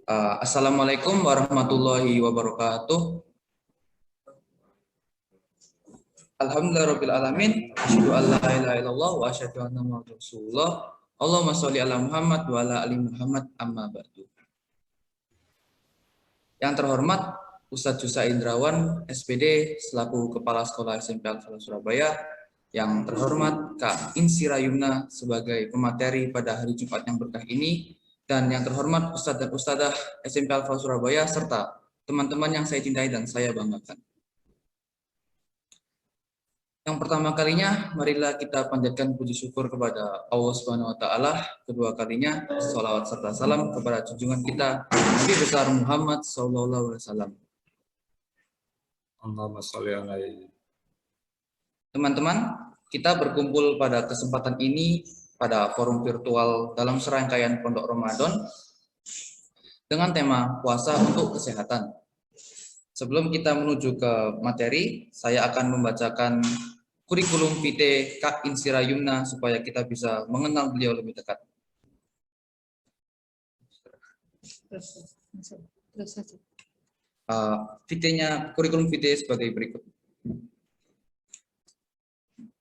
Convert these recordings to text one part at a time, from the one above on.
Assalamualaikum warahmatullahi wabarakatuh. Alhamdulillahirabbil alamin. Asyhadu an la ilaha illallah wa asyhadu anna muhammadar rasulullah. Allahumma sholli ala Muhammad wa ala ali Muhammad amma ba'du. Yang terhormat Ustadz Jusa Indrawan, SPD, selaku Kepala Sekolah SMP Al-Falah Surabaya. Yang terhormat Kak Insira Yumna sebagai pemateri pada hari Jumat yang berkah ini. Dan yang terhormat Ustadz dan Ustadzah SMP Al-Falah Surabaya, serta teman-teman yang saya cintai dan saya banggakan. Yang pertama kalinya, marilah kita panjatkan puji syukur kepada Allah Subhanahu wa Ta'ala. Kedua kalinya, sholawat serta salam kepada junjungan kita, Nabi besar Muhammad Sallallahu Alaihi Wasallam. Allahumma sholli alaihi. Teman-teman, kita berkumpul pada kesempatan ini pada forum virtual dalam serangkaian Pondok Ramadan dengan tema puasa untuk kesehatan. Sebelum kita menuju ke materi, saya akan membacakan kurikulum vitae Kak Insira Yumna supaya kita bisa mengenal beliau lebih dekat. Kurikulum vitae sebagai berikut.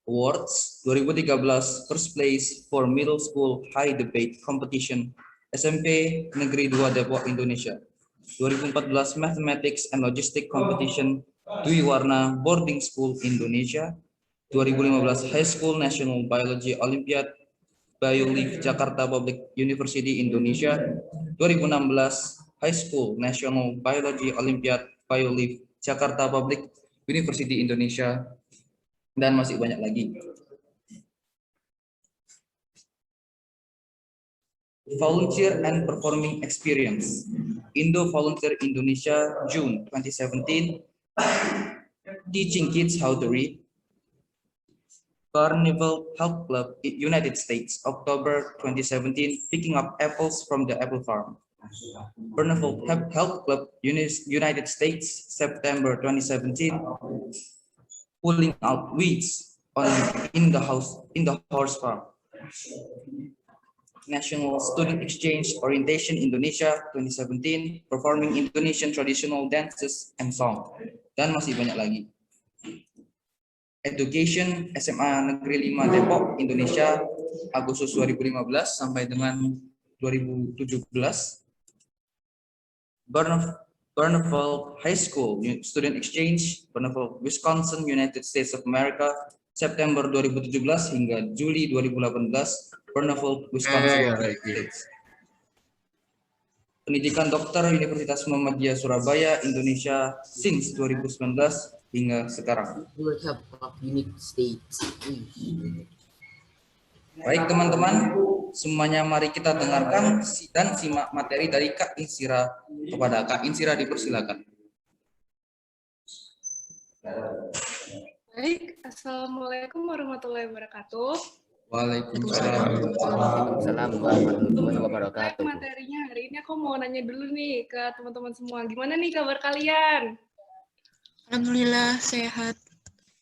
Awards 2013 First Place for Middle School High Debate Competition SMP Negeri 2 Depok Indonesia. 2014 Mathematics and Logistics Competition Dwi Warna Boarding School Indonesia. 2015 High School National Biology Olympiad BioLive Jakarta Public University Indonesia. 2016 High School National Biology Olympiad BioLive Jakarta Public University Indonesia, dan masih banyak lagi. Volunteer and Performing Experience Indo Volunteer Indonesia June 2017, Teaching Kids How to Read. Carnival Health Club United States October 2017, Picking Up Apples from the Apple Farm. Carnival Health Club United States September 2017, Pulling Out Weeds in the horse farm. National Student Exchange Orientation Indonesia 2017, Performing Indonesian Traditional Dances and Song, dan masih banyak lagi. Education SMA Negeri 5 Depok Indonesia Agustus 2015 sampai dengan 2017. Barneveld High School Student Exchange Barneveld Wisconsin United States of America September 2017 hingga Juli 2018 Barneveld Wisconsin United States. Pendidikan Dokter Universitas Muhammadiyah Surabaya Indonesia since 2019 hingga sekarang. Baik teman-teman, semuanya mari kita dengarkan dan simak materi dari Kak Insira. Kepada Kak Insira dipersilakan. Baik, Assalamualaikum warahmatullahi wabarakatuh. Waalaikumsalam warahmatullahi wabarakatuh. Materinya hari ini aku mau nanya dulu nih ke teman-teman semua. Gimana nih kabar kalian? Alhamdulillah sehat.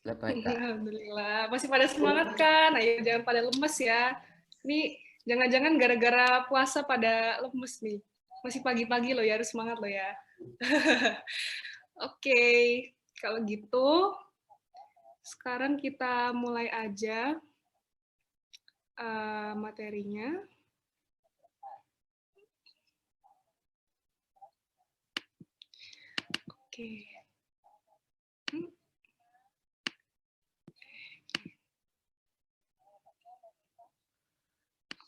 Alhamdulillah. Masih pada semangat kan? Ayo jangan pada lemes ya. Ini jangan-jangan gara-gara puasa pada lemes nih. Masih pagi-pagi loh ya, harus semangat loh ya. Oke, kalau gitu sekarang kita mulai aja materinya. Oke.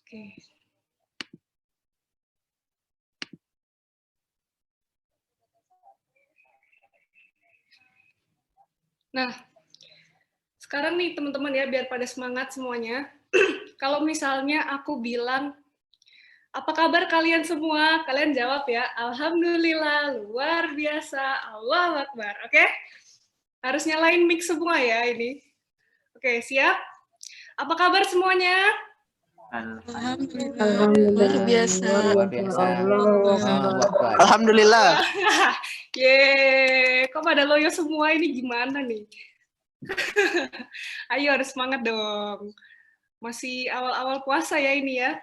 Oke. Nah, sekarang nih teman-teman ya, biar pada semangat semuanya. Kalau misalnya aku bilang, apa kabar kalian semua? Kalian jawab ya, Alhamdulillah, luar biasa, Allahu Akbar. Oke? Harus nyalain mic semua ya ini. Oke, siap? Apa kabar semuanya? Alhamdulillah luar biasa. Alhamdulillah. Yeay, kok pada loyo semua ini gimana nih? Ayo harus semangat dong. Masih awal-awal puasa ya ini ya.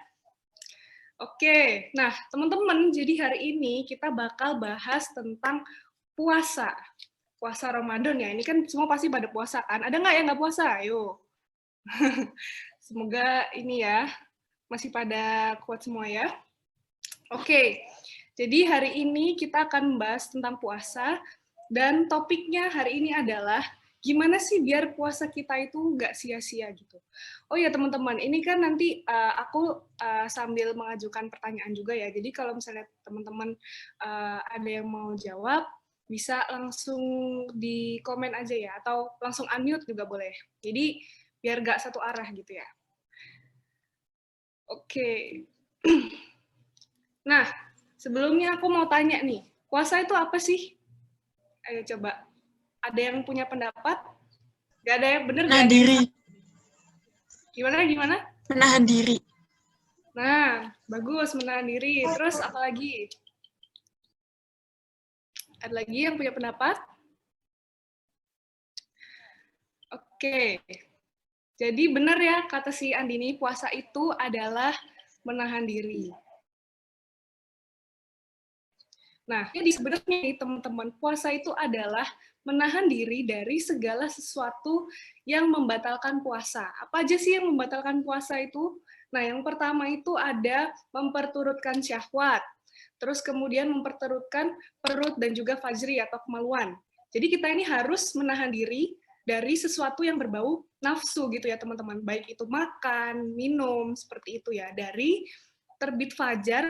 Oke, nah teman-teman, jadi hari ini kita bakal bahas tentang puasa. Puasa Ramadan ya, ini kan semua pasti pada puasa kan? Ada nggak yang nggak puasa? Ayo. Semoga ini ya, masih pada kuat semua ya. Oke, jadi hari ini kita akan membahas tentang puasa, dan topiknya hari ini adalah gimana sih biar puasa kita itu nggak sia-sia gitu. Oh ya teman-teman, ini kan nanti aku sambil mengajukan pertanyaan juga ya. Jadi kalau misalnya teman-teman ada yang mau jawab, bisa langsung di komen aja ya, atau langsung unmute juga boleh. Jadi biar nggak satu arah gitu ya. Oke. Nah, sebelumnya aku mau tanya nih, puasa itu apa sih? Ayo coba. Ada yang punya pendapat? Gak ada yang bener? Menahan diri. Gimana? Menahan diri. Nah, bagus, menahan diri. Terus apa lagi? Ada lagi yang punya pendapat? Oke. Jadi benar ya kata si Andini, puasa itu adalah menahan diri. Nah, jadi sebenarnya nih teman-teman, puasa itu adalah menahan diri dari segala sesuatu yang membatalkan puasa. Apa aja sih yang membatalkan puasa itu? Nah, yang pertama itu ada memperturutkan syahwat, terus kemudian memperturutkan perut dan juga fajri atau kemaluan. Jadi kita ini harus menahan diri dari sesuatu yang berbau nafsu gitu ya teman-teman. Baik itu makan, minum, seperti itu ya. Dari terbit fajar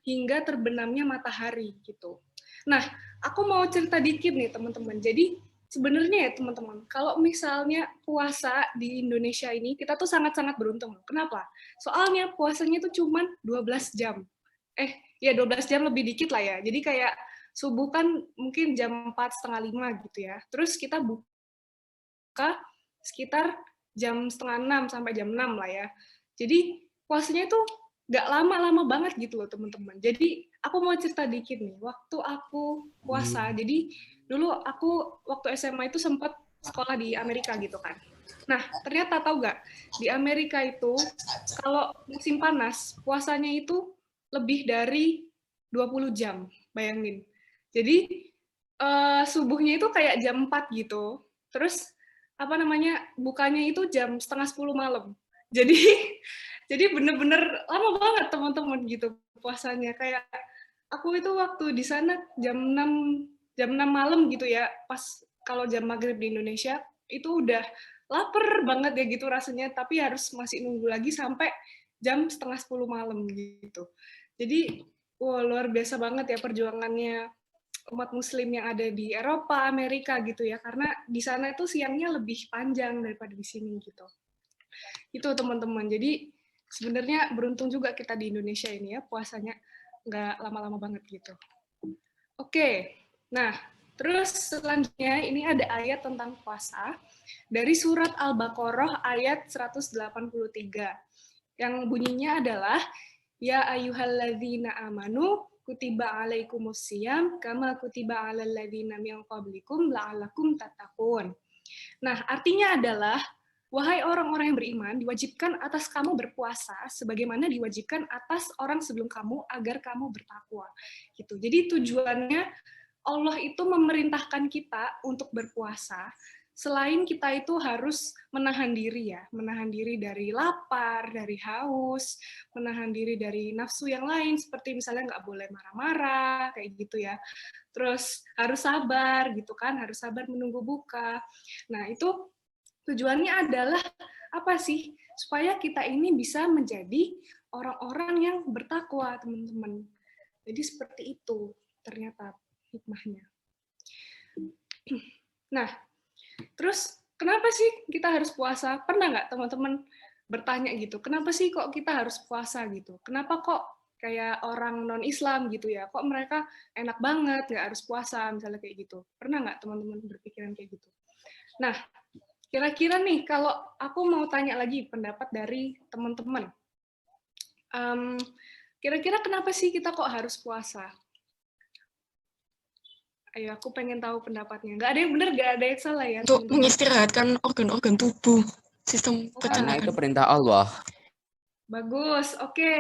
hingga terbenamnya matahari gitu. Nah, aku mau cerita dikit nih teman-teman. Jadi sebenarnya ya teman-teman, kalau misalnya puasa di Indonesia ini, kita tuh sangat-sangat beruntung. Kenapa? Soalnya puasanya itu cuma 12 jam. Ya 12 jam lebih dikit lah ya. Jadi kayak subuh kan mungkin jam 4:30 gitu ya. Terus kita buka sekitar jam 5:30 sampai jam 6 lah ya. Jadi puasanya itu nggak lama-lama banget gitu loh teman-teman. Jadi aku mau cerita dikit nih. Waktu aku puasa, jadi dulu aku waktu SMA itu sempat sekolah di Amerika gitu kan. Nah, ternyata tahu nggak, di Amerika itu kalau musim panas, puasanya itu lebih dari 20 jam, bayangin. Jadi subuhnya itu kayak jam 4 gitu. Terus apa namanya, bukanya itu jam 9:30 malam. Jadi jadi bener-bener lama banget teman-teman gitu puasanya. Kayak aku itu waktu di sana jam 6 malam gitu ya, pas kalau jam maghrib di Indonesia itu udah lapar banget ya gitu rasanya, tapi harus masih nunggu lagi sampai jam 9:30 malam gitu. Jadi luar biasa banget ya perjuangannya umat muslim yang ada di Eropa, Amerika gitu ya, karena di sana itu siangnya lebih panjang daripada di sini gitu. Itu teman-teman. Jadi sebenarnya beruntung juga kita di Indonesia ini ya, puasanya nggak lama-lama banget gitu. Oke, nah terus selanjutnya ini ada ayat tentang puasa dari surat Al-Baqarah ayat 183 yang bunyinya adalah ya ayyuhalladzina amanu kutiba alaikumusiyam kama kutiba alal ladzina min qablikum la'allakum tattaqun. Nah, artinya adalah wahai orang-orang yang beriman, diwajibkan atas kamu berpuasa sebagaimana diwajibkan atas orang sebelum kamu agar kamu bertakwa. Gitu. Jadi tujuannya Allah itu memerintahkan kita untuk berpuasa. Selain kita itu harus menahan diri ya, menahan diri dari lapar, dari haus, menahan diri dari nafsu yang lain, seperti misalnya nggak boleh marah-marah, kayak gitu ya. Terus harus sabar gitu kan, harus sabar menunggu buka. Nah itu tujuannya adalah apa sih? Supaya kita ini bisa menjadi orang-orang yang bertakwa, teman-teman. Jadi seperti itu ternyata hikmahnya. Nah, terus kenapa sih kita harus puasa? Pernah nggak teman-teman bertanya gitu, kenapa sih kok kita harus puasa gitu? Kenapa kok kayak orang non-Islam gitu ya, kok mereka enak banget, nggak harus puasa, misalnya kayak gitu. Pernah nggak teman-teman berpikiran kayak gitu? Nah, kira-kira nih, kalau aku mau tanya lagi pendapat dari teman-teman, kira-kira kenapa sih kita kok harus puasa? Ayo, aku pengen tahu pendapatnya. Nggak ada yang benar, nggak ada yang salah ya. Untuk mengistirahatkan organ-organ tubuh, sistem Karena itu pencernaan. perintah Allah. Bagus, oke.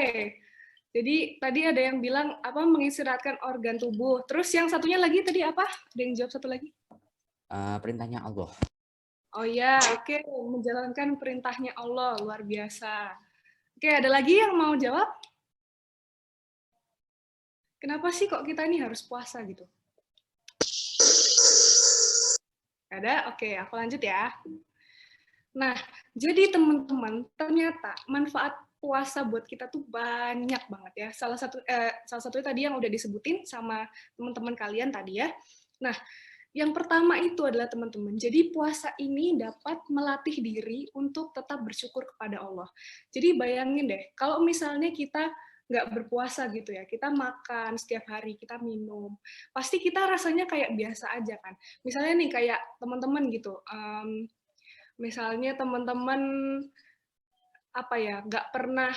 Jadi tadi ada yang bilang apa mengistirahatkan organ tubuh. Terus yang satunya lagi tadi apa? Ada yang jawab satu lagi? Perintahnya Allah. Oh ya, oke. Menjalankan perintahnya Allah, luar biasa. Oke, ada lagi yang mau jawab? Kenapa sih kok kita ini harus puasa gitu? Ada? Oke, aku lanjut ya. Nah, jadi teman-teman, ternyata manfaat puasa buat kita tuh banyak banget ya. Salah satunya tadi yang udah disebutin sama teman-teman kalian tadi ya. Nah, yang pertama itu adalah teman-teman, jadi puasa ini dapat melatih diri untuk tetap bersyukur kepada Allah. Jadi bayangin deh, kalau misalnya kita nggak berpuasa gitu ya, kita makan setiap hari, kita minum, pasti kita rasanya kayak biasa aja kan. Misalnya nih kayak teman-teman gitu, misalnya teman-teman apa ya, nggak pernah,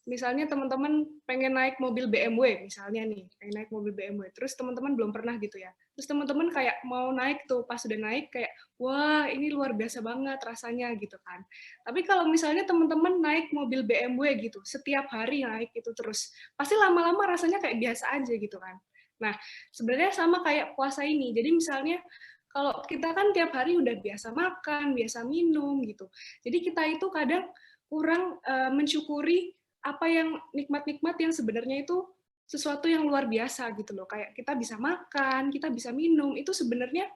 misalnya teman-teman pengen naik mobil BMW, misalnya nih, pengen naik mobil BMW, terus teman-teman belum pernah gitu ya. Terus teman-teman kayak mau naik tuh, pas udah naik kayak, wah ini luar biasa banget rasanya gitu kan. Tapi kalau misalnya teman-teman naik mobil BMW gitu, setiap hari naik itu terus, pasti lama-lama rasanya kayak biasa aja gitu kan. Nah, sebenarnya sama kayak puasa ini. Jadi misalnya, kalau kita kan tiap hari udah biasa makan, biasa minum gitu. Jadi kita itu kadang kurang mensyukuri apa yang nikmat-nikmat yang sebenarnya itu sesuatu yang luar biasa gitu loh. Kayak kita bisa makan, kita bisa minum, itu sebenarnya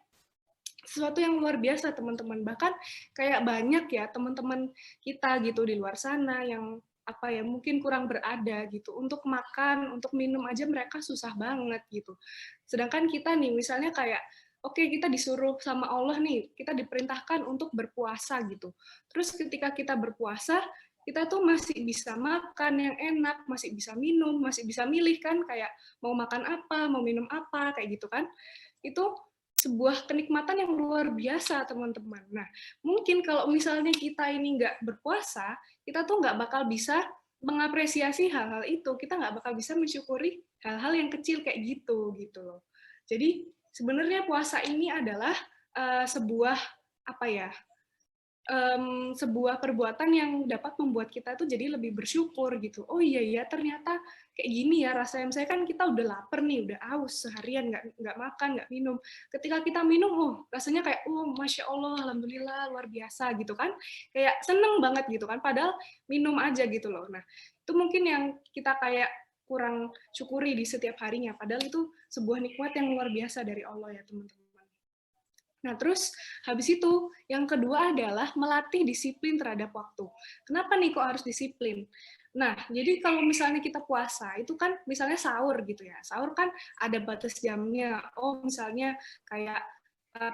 sesuatu yang luar biasa teman-teman. Bahkan kayak banyak ya teman-teman kita gitu di luar sana yang apa ya mungkin kurang berada gitu untuk makan, untuk minum aja mereka susah banget gitu. Sedangkan kita nih misalnya kayak oke, kita disuruh sama Allah nih, kita diperintahkan untuk berpuasa gitu. Terus ketika kita berpuasa, kita tuh masih bisa makan yang enak, masih bisa minum, masih bisa milih kan kayak mau makan apa, mau minum apa, kayak gitu kan. Itu sebuah kenikmatan yang luar biasa, teman-teman. Nah, mungkin kalau misalnya kita ini nggak berpuasa, kita tuh nggak bakal bisa mengapresiasi hal-hal itu. Kita nggak bakal bisa mensyukuri hal-hal yang kecil kayak gitu, gitu loh. Jadi, sebenarnya puasa ini adalah sebuah apa ya, sebuah perbuatan yang dapat membuat kita tuh jadi lebih bersyukur gitu. Oh iya ya ternyata kayak gini ya rasanya. Misalnya kan kita udah lapar nih, udah haus seharian nggak makan, nggak minum. Ketika kita minum, oh rasanya kayak oh masya Allah, alhamdulillah luar biasa gitu kan. Kayak seneng banget gitu kan. Padahal minum aja gitu loh. Nah itu mungkin yang kita kayak kurang syukuri di setiap harinya. Padahal itu sebuah nikmat yang luar biasa dari Allah ya teman-teman. Nah, terus habis itu yang kedua adalah melatih disiplin terhadap waktu. Kenapa nih kok harus disiplin? Nah, jadi kalau misalnya kita puasa, itu kan misalnya sahur gitu ya. Sahur kan ada batas jamnya. Oh, misalnya kayak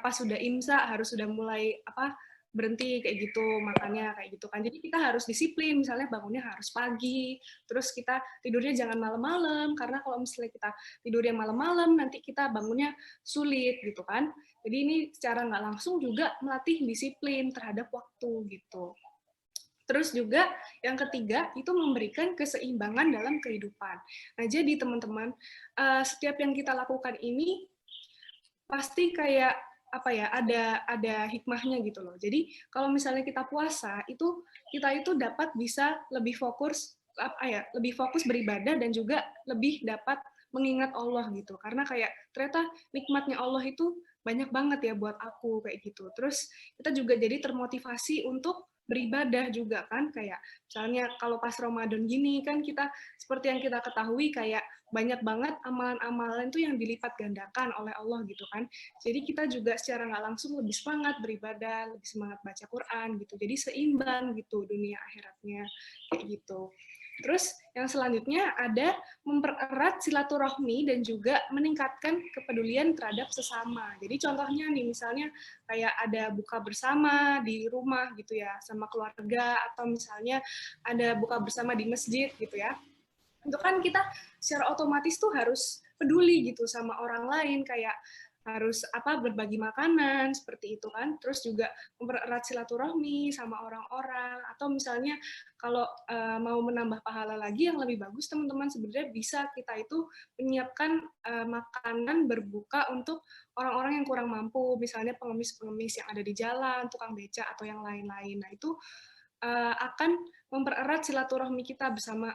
pas sudah imsak harus sudah mulai apa berhenti kayak gitu makannya kayak gitu kan. Jadi kita harus disiplin, misalnya bangunnya harus pagi, terus kita tidurnya jangan malam-malam karena kalau misalnya kita tidurnya malam-malam nanti kita bangunnya sulit gitu kan. Jadi ini secara nggak langsung juga melatih disiplin terhadap waktu gitu. Terus juga yang ketiga itu memberikan keseimbangan dalam kehidupan. Nah jadi teman-teman setiap yang kita lakukan ini pasti kayak apa ya ada hikmahnya gitu loh. Jadi kalau misalnya kita puasa itu kita itu dapat bisa lebih fokus apa ya lebih fokus beribadah dan juga lebih dapat mengingat Allah gitu. Karena kayak ternyata nikmatnya Allah itu banyak banget ya buat aku kayak gitu. Terus kita juga jadi termotivasi untuk beribadah juga kan kayak misalnya kalau pas Ramadan gini kan kita seperti yang kita ketahui kayak banyak banget amalan-amalan itu yang dilipat gandakan oleh Allah gitu kan. Jadi kita juga secara nggak langsung lebih semangat beribadah, lebih semangat baca Quran gitu. Jadi seimbang gitu dunia akhiratnya kayak gitu. Terus yang selanjutnya ada mempererat silaturahmi dan juga meningkatkan kepedulian terhadap sesama. Jadi contohnya nih misalnya kayak ada buka bersama di rumah gitu ya sama keluarga atau misalnya ada buka bersama di masjid gitu ya. Itu kan kita secara otomatis tuh harus peduli gitu sama orang lain kayak harus apa berbagi makanan seperti itu kan, terus juga mempererat silaturahmi sama orang-orang atau misalnya kalau mau menambah pahala lagi yang lebih bagus teman-teman sebenarnya bisa kita itu menyiapkan makanan berbuka untuk orang-orang yang kurang mampu, misalnya pengemis-pengemis yang ada di jalan, tukang beca atau yang lain-lain. Nah itu akan mempererat silaturahmi kita bersama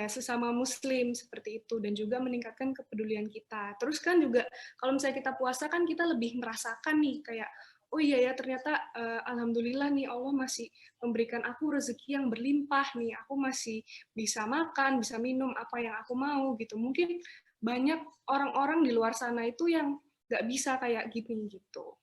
sesama muslim seperti itu, dan juga meningkatkan kepedulian kita. Terus kan juga kalau misalnya kita puasa kan kita lebih merasakan nih kayak oh iya ya ternyata alhamdulillah nih Allah masih memberikan aku rezeki yang berlimpah nih, aku masih bisa makan, bisa minum apa yang aku mau gitu. Mungkin banyak orang-orang di luar sana itu yang nggak bisa kayak gini gitu.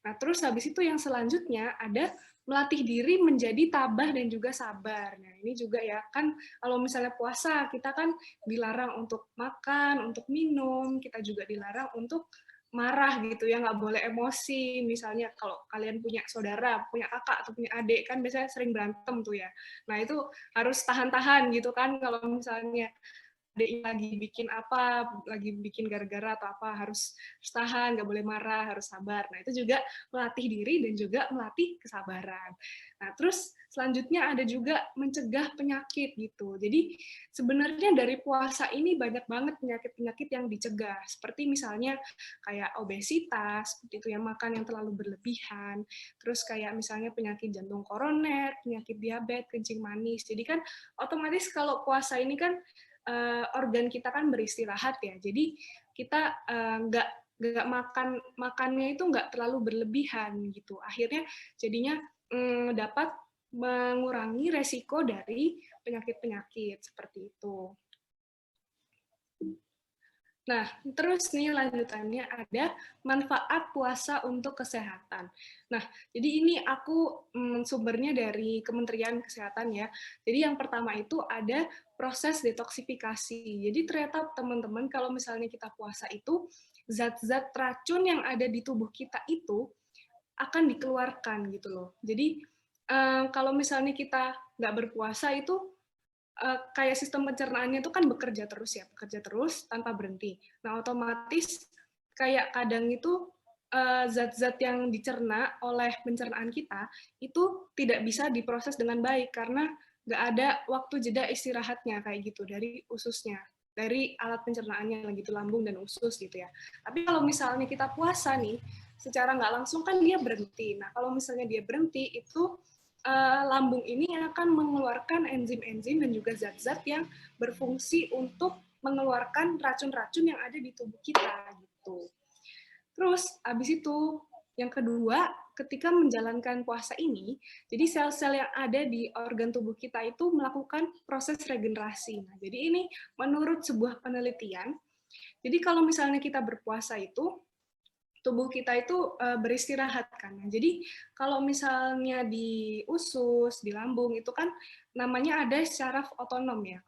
Nah, terus habis itu yang selanjutnya ada melatih diri menjadi tabah dan juga sabar. Nah, ini juga ya, kan kalau misalnya puasa, kita kan dilarang untuk makan, untuk minum, kita juga dilarang untuk marah gitu ya, nggak boleh emosi. Misalnya kalau kalian punya saudara, punya kakak, atau punya adik, kan biasanya sering berantem tuh ya. Nah, itu harus tahan-tahan gitu kan, kalau misalnya adik lagi bikin apa, lagi bikin gara-gara atau apa, harus tahan, nggak boleh marah, harus sabar. Nah, itu juga melatih diri dan juga melatih kesabaran. Nah, terus selanjutnya ada juga mencegah penyakit gitu. Jadi sebenarnya dari puasa ini banyak banget penyakit-penyakit yang dicegah, seperti misalnya kayak obesitas, seperti itu ya, makan yang terlalu berlebihan, terus kayak misalnya penyakit jantung koroner, penyakit diabetes, kencing manis. Jadi kan otomatis kalau puasa ini kan organ kita kan beristirahat ya, jadi kita nggak makannya itu nggak terlalu berlebihan gitu, akhirnya jadinya dapat mengurangi resiko dari penyakit-penyakit seperti itu. Nah, terus nih lanjutannya ada manfaat puasa untuk kesehatan. Nah, jadi ini aku sumbernya dari Kementerian Kesehatan ya. Jadi yang pertama itu ada proses detoksifikasi. Jadi ternyata teman-teman kalau misalnya kita puasa itu, zat-zat racun yang ada di tubuh kita itu akan dikeluarkan gitu loh. Jadi kalau misalnya kita nggak berpuasa itu, kayak sistem pencernaannya itu kan bekerja terus tanpa berhenti. Nah, otomatis kayak kadang itu zat-zat yang dicerna oleh pencernaan kita itu tidak bisa diproses dengan baik karena nggak ada waktu jeda istirahatnya kayak gitu dari ususnya, dari alat pencernaannya gitu, lambung dan usus gitu ya. Tapi kalau misalnya kita puasa nih, secara nggak langsung kan dia berhenti. Nah, kalau misalnya dia berhenti itu lambung ini akan mengeluarkan enzim-enzim dan juga zat-zat yang berfungsi untuk mengeluarkan racun-racun yang ada di tubuh kita gitu. Terus habis itu yang kedua, ketika menjalankan puasa ini, jadi sel-sel yang ada di organ tubuh kita itu melakukan proses regenerasi. Nah, jadi ini menurut sebuah penelitian, jadi kalau misalnya kita berpuasa itu tubuh kita itu beristirahat kan. Jadi kalau misalnya di usus, di lambung itu kan namanya ada syaraf otonom ya.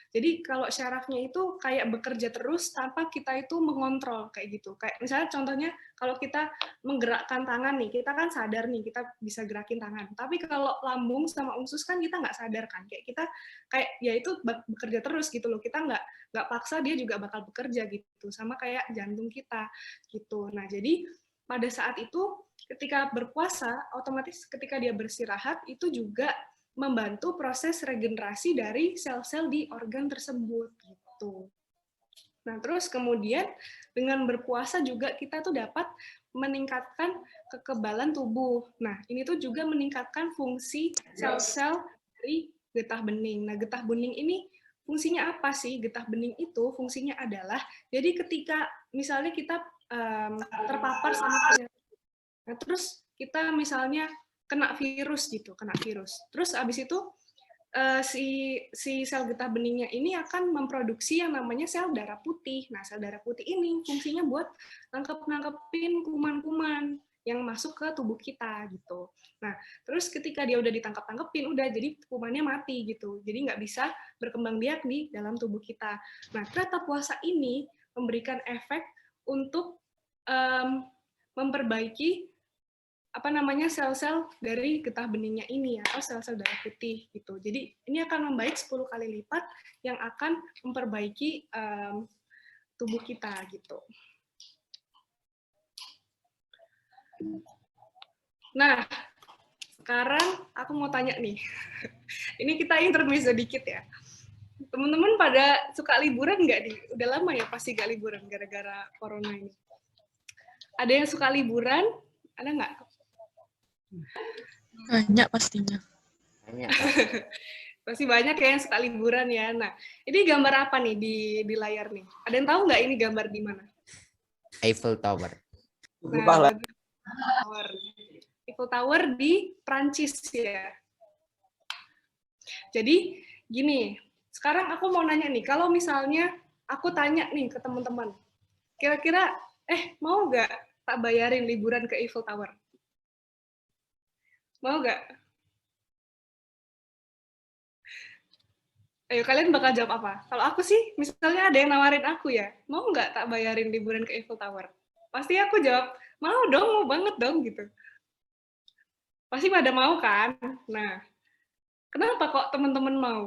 Jadi kalau syarafnya itu kayak bekerja terus tanpa kita itu mengontrol kayak gitu. Kayak misalnya contohnya kalau kita menggerakkan tangan nih, kita kan sadar nih kita bisa gerakin tangan. Tapi kalau lambung sama usus kan kita nggak sadar kan. Kayak kita kayak ya itu bekerja terus gitu loh. Kita nggak paksa, dia juga bakal bekerja gitu. Sama kayak jantung kita gitu. Nah, jadi pada saat itu ketika berpuasa, otomatis ketika dia beristirahat itu juga membantu proses regenerasi dari sel-sel di organ tersebut gitu. Nah, terus kemudian dengan berpuasa juga kita tuh dapat meningkatkan kekebalan tubuh. Nah, ini tuh juga meningkatkan fungsi sel-sel dari getah bening. Nah, getah bening ini fungsinya apa sih? Getah bening itu fungsinya adalah, jadi ketika misalnya kita terpapar sama penyakit, nah terus kita misalnya kena virus gitu, terus abis itu si sel getah beningnya ini akan memproduksi yang namanya sel darah putih. Nah, sel darah putih ini fungsinya buat nangkepin kuman-kuman yang masuk ke tubuh kita gitu. Nah, terus ketika dia udah ditangkap-tangkepin, udah jadi kumannya mati gitu. Jadi nggak bisa berkembang biak di dalam tubuh kita. Nah, ternyata puasa ini memberikan efek untuk memperbaiki sel-sel dari getah beningnya ini atau sel-sel darah putih gitu. Jadi ini akan membaik 10 kali lipat yang akan memperbaiki tubuh kita gitu. Nah, sekarang aku mau tanya nih. Ini kita intermezzo dikit ya. Teman-teman pada suka liburan nggak nih? Udah lama ya pasti nggak liburan gara-gara corona ini. Ada yang suka liburan? Ada nggak? Banyak pastinya. Banyak. Pasti banyak ya yang suka liburan ya. Nah, ini gambar apa nih di layar nih? Ada yang tahu nggak ini gambar di mana? Eiffel Tower. Nah, Tower. Eiffel Tower di Prancis ya. Jadi gini, sekarang aku mau nanya nih, kalau misalnya aku tanya nih ke teman-teman, kira-kira mau nggak tak bayarin liburan ke Eiffel Tower? Mau nggak? Ayo kalian bakal jawab apa? Kalau aku sih, misalnya ada yang nawarin aku ya, mau nggak tak bayarin liburan ke Eiffel Tower? Pasti aku jawab, mau dong, mau banget dong gitu. Pasti pada mau kan? Nah, kenapa kok teman-teman mau?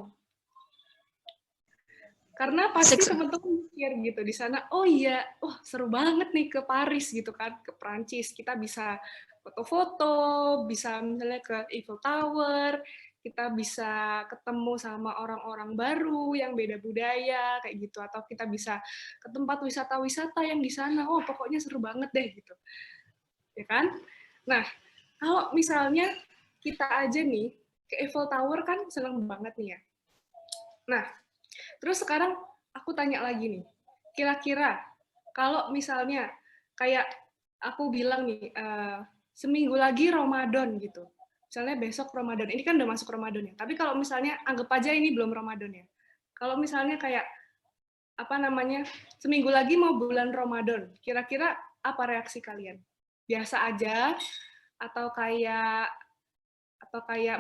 Karena pasti teman-teman mikir gitu di sana, oh iya, seru banget nih ke Paris gitu kan, ke Prancis. Kita bisa foto-foto, bisa misalnya ke Eiffel Tower, kita bisa ketemu sama orang-orang baru yang beda budaya kayak gitu, atau kita bisa ke tempat wisata-wisata yang di sana. Oh, pokoknya seru banget deh gitu. Ya kan? Nah, kalau misalnya kita aja nih ke Eiffel Tower kan seneng banget nih ya. Nah, terus sekarang aku tanya lagi nih, kira-kira kalau misalnya kayak aku bilang nih, seminggu lagi Ramadan gitu, misalnya besok Ramadan, ini kan udah masuk Ramadan ya, tapi kalau misalnya anggap aja ini belum Ramadan ya, kalau misalnya kayak apa namanya, seminggu lagi mau bulan Ramadan, kira-kira apa reaksi kalian? Biasa aja atau kayak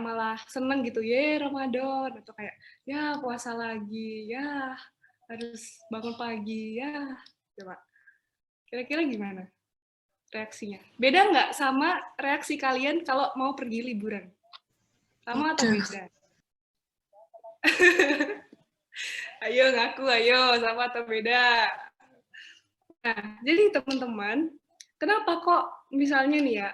malah seneng gitu, ye Ramadan, atau kayak ya puasa lagi, ya harus bangun pagi, ya coba kira-kira gimana reaksinya? Beda nggak sama reaksi kalian kalau mau pergi liburan? Sama atau beda? Ayo ngaku, ayo sama atau beda? Nah, jadi teman-teman, kenapa kok misalnya nih ya,